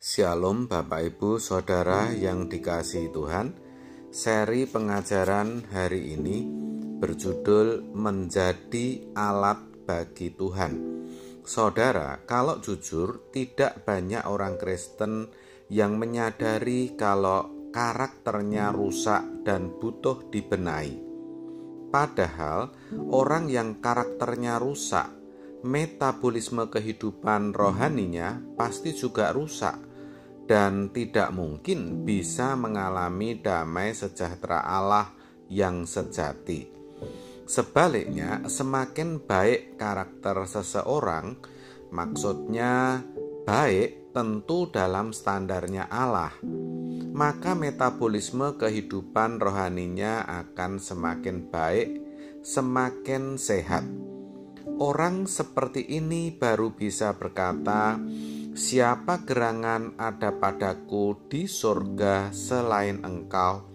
Shalom Bapak Ibu Saudara yang dikasihi Tuhan. Seri pengajaran hari ini berjudul Menjadi Alat Bagi Tuhan. Saudara, kalau jujur tidak banyak orang Kristen yang menyadari kalau karakternya rusak dan butuh dibenahi. Padahal orang yang karakternya rusak, metabolisme kehidupan rohaninya pasti juga rusak dan tidak mungkin bisa mengalami damai sejahtera Allah yang sejati. Sebaliknya, semakin baik karakter seseorang, maksudnya baik tentu dalam standarnya Allah, maka metabolisme kehidupan rohaninya akan semakin baik, semakin sehat. Orang seperti ini baru bisa berkata, "Siapa gerangan ada padaku di surga selain engkau?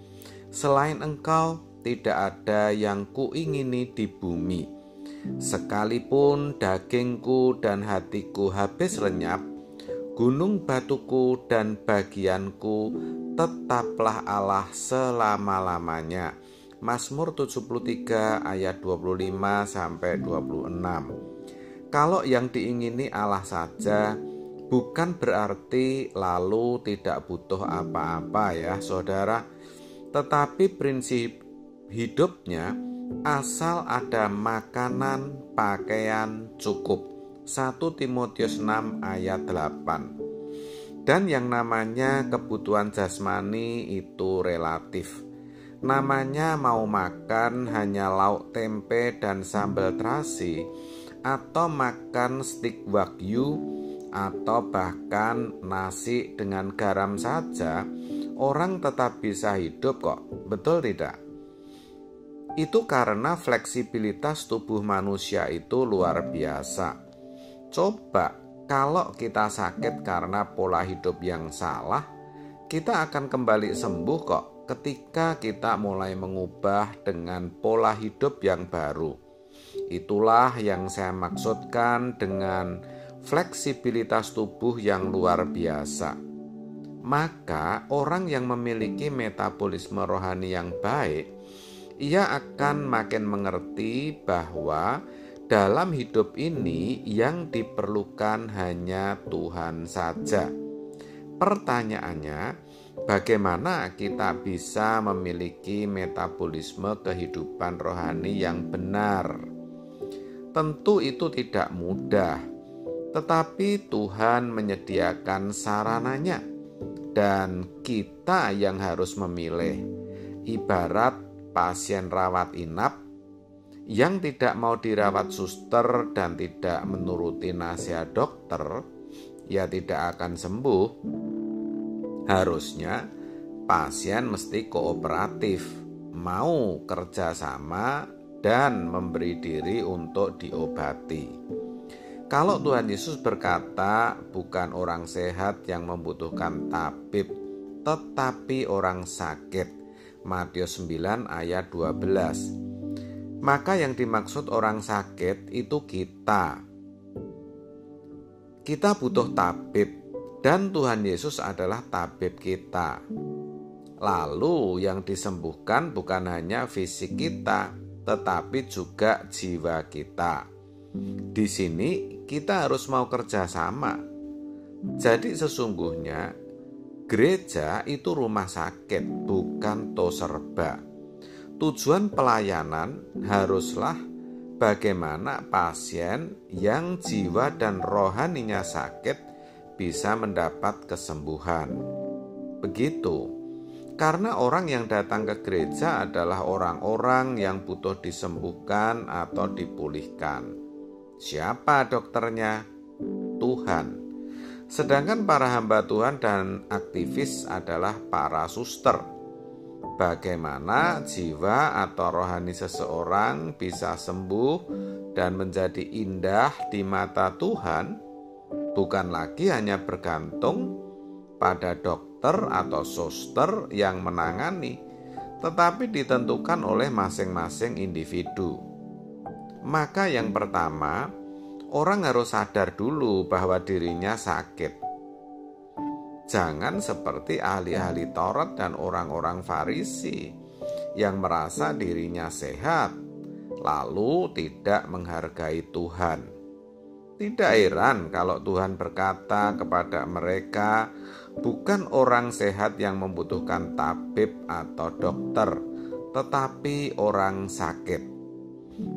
Selain engkau tidak ada yang kuingini di bumi. Sekalipun dagingku dan hatiku habis lenyap, gunung batuku dan bagianku tetaplah Allah selama-lamanya." Mazmur 73 ayat 25 sampai 26. Kalau yang diingini Allah saja, bukan berarti lalu tidak butuh apa-apa ya saudara. Tetapi prinsip hidupnya asal ada makanan, pakaian cukup. 1 Timotius 6 ayat 8. Dan yang namanya kebutuhan jasmani itu relatif. Namanya mau makan hanya lauk tempe dan sambal terasi, atau makan stik wagyu, atau bahkan nasi dengan garam saja, orang tetap bisa hidup kok, betul tidak? Itu karena fleksibilitas tubuh manusia itu luar biasa. Coba kalau kita sakit karena pola hidup yang salah, kita akan kembali sembuh kok ketika kita mulai mengubah dengan pola hidup yang baru. Itulah yang saya maksudkan dengan fleksibilitas tubuh yang luar biasa. Maka orang yang memiliki metabolisme rohani yang baik, ia akan makin mengerti bahwa dalam hidup ini yang diperlukan hanya Tuhan saja. Pertanyaannya, bagaimana kita bisa memiliki metabolisme kehidupan rohani yang benar? Tentu itu tidak mudah, tetapi Tuhan menyediakan sarananya dan kita yang harus memilih. Ibarat pasien rawat inap yang tidak mau dirawat suster dan tidak menuruti nasihat dokter, ya tidak akan sembuh. Harusnya pasien mesti kooperatif, mau kerjasama dan memberi diri untuk diobati. Kalau Tuhan Yesus berkata, bukan orang sehat yang membutuhkan tabib, tetapi orang sakit. Matius 9 ayat 12. Maka yang dimaksud orang sakit itu kita. Kita butuh tabib. Dan Tuhan Yesus adalah tabib kita. Lalu yang disembuhkan bukan hanya fisik kita, tetapi juga jiwa kita. Di sini kita harus mau kerjasama. Jadi sesungguhnya gereja itu rumah sakit, bukan toserba. Tujuan pelayanan haruslah bagaimana pasien yang jiwa dan rohaninya sakit bisa mendapat kesembuhan. Begitu. Karena orang yang datang ke gereja adalah orang-orang yang butuh disembuhkan atau dipulihkan. Siapa dokternya? Tuhan. Sedangkan para hamba Tuhan dan aktivis adalah para suster. Bagaimana jiwa atau rohani seseorang bisa sembuh dan menjadi indah di mata Tuhan bukan lagi hanya bergantung pada dokter atau suster yang menangani, tetapi ditentukan oleh masing-masing individu. Maka yang pertama, orang harus sadar dulu bahwa dirinya sakit. Jangan seperti ahli-ahli Taurat dan orang-orang Farisi yang merasa dirinya sehat, lalu tidak menghargai Tuhan. Tidak heran kalau Tuhan berkata kepada mereka, bukan orang sehat yang membutuhkan tabib atau dokter, tetapi orang sakit.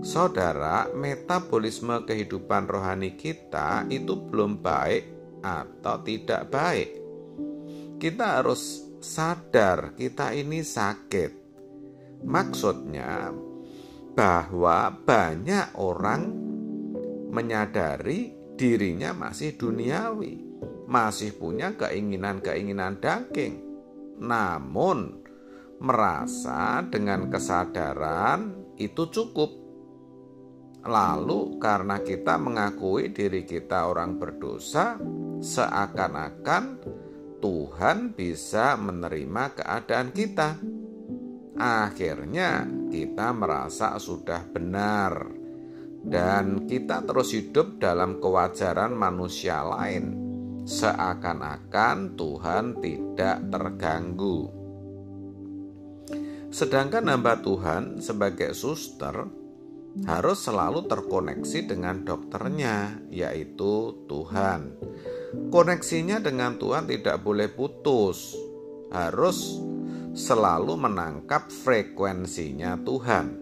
Saudara, metabolisme kehidupan rohani kita itu belum baik atau tidak baik. Kita harus sadar kita ini sakit. Maksudnya bahwa banyak orang menyadari dirinya masih duniawi, masih punya keinginan-keinginan daging, namun merasa dengan kesadaran itu cukup. Lalu karena kita mengakui diri kita orang berdosa, seakan-akan Tuhan bisa menerima keadaan kita. Akhirnya kita merasa sudah benar dan kita terus hidup dalam kewajaran manusia lain, seakan-akan Tuhan tidak terganggu. Sedangkan hamba Tuhan sebagai suster harus selalu terkoneksi dengan dokternya, yaitu Tuhan. Koneksinya dengan Tuhan tidak boleh putus, harus selalu menangkap frekuensinya Tuhan.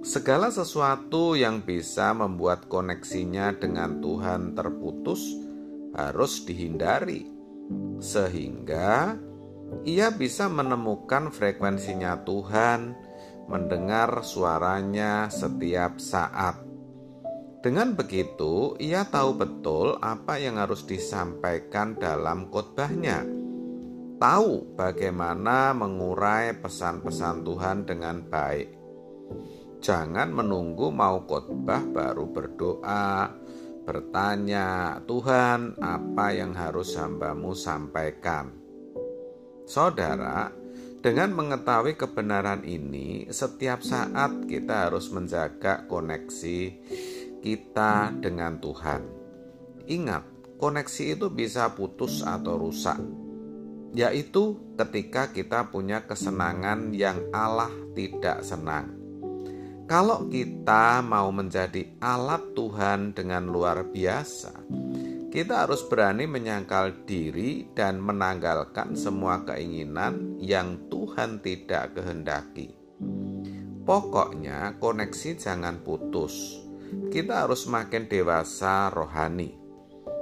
Segala sesuatu yang bisa membuat koneksinya dengan Tuhan terputus harus dihindari, sehingga ia bisa menemukan frekuensinya Tuhan, mendengar suaranya setiap saat. Dengan begitu, ia tahu betul apa yang harus disampaikan dalam khotbahnya. Tahu bagaimana mengurai pesan-pesan Tuhan dengan baik. Jangan menunggu mau khotbah baru berdoa, bertanya, Tuhan, apa yang harus hambamu sampaikan? Saudara, dengan mengetahui kebenaran ini, setiap saat kita harus menjaga koneksi kita dengan Tuhan. Ingat, koneksi itu bisa putus atau rusak, yaitu ketika kita punya kesenangan yang Allah tidak senang. Kalau kita mau menjadi alat Tuhan dengan luar biasa, kita harus berani menyangkal diri dan menanggalkan semua keinginan yang Tuhan tidak kehendaki. Pokoknya koneksi jangan putus. Kita harus makin dewasa rohani.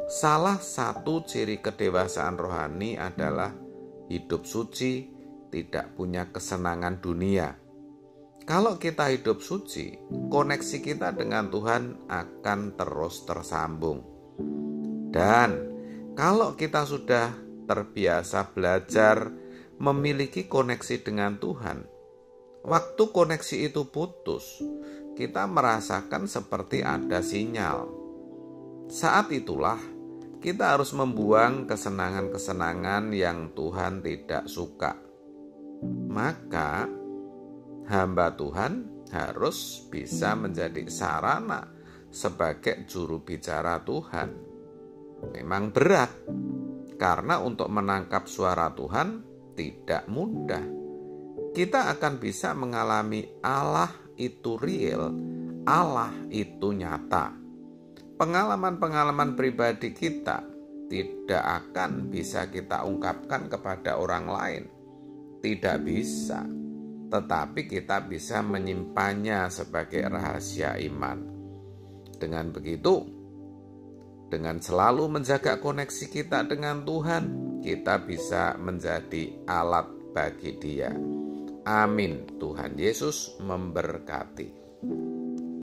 Salah satu ciri kedewasaan rohani adalah hidup suci, tidak punya kesenangan dunia. Kalau kita hidup suci, koneksi kita dengan Tuhan akan terus tersambung. Dan kalau kita sudah terbiasa belajar memiliki koneksi dengan Tuhan, waktu koneksi itu putus, kita merasakan seperti ada sinyal. Saat itulah kita harus membuang kesenangan-kesenangan yang Tuhan tidak suka. Maka hamba Tuhan harus bisa menjadi sarana sebagai juru bicara Tuhan. Memang berat, karena untuk menangkap suara Tuhan tidak mudah. Kita akan bisa mengalami Allah itu real, Allah itu nyata. Pengalaman-pengalaman pribadi kita tidak akan bisa kita ungkapkan kepada orang lain. Tidak bisa. Tetapi kita bisa menyimpannya sebagai rahasia iman. Dengan begitu, dengan selalu menjaga koneksi kita dengan Tuhan, kita bisa menjadi alat bagi Dia. Amin. Tuhan Yesus memberkati.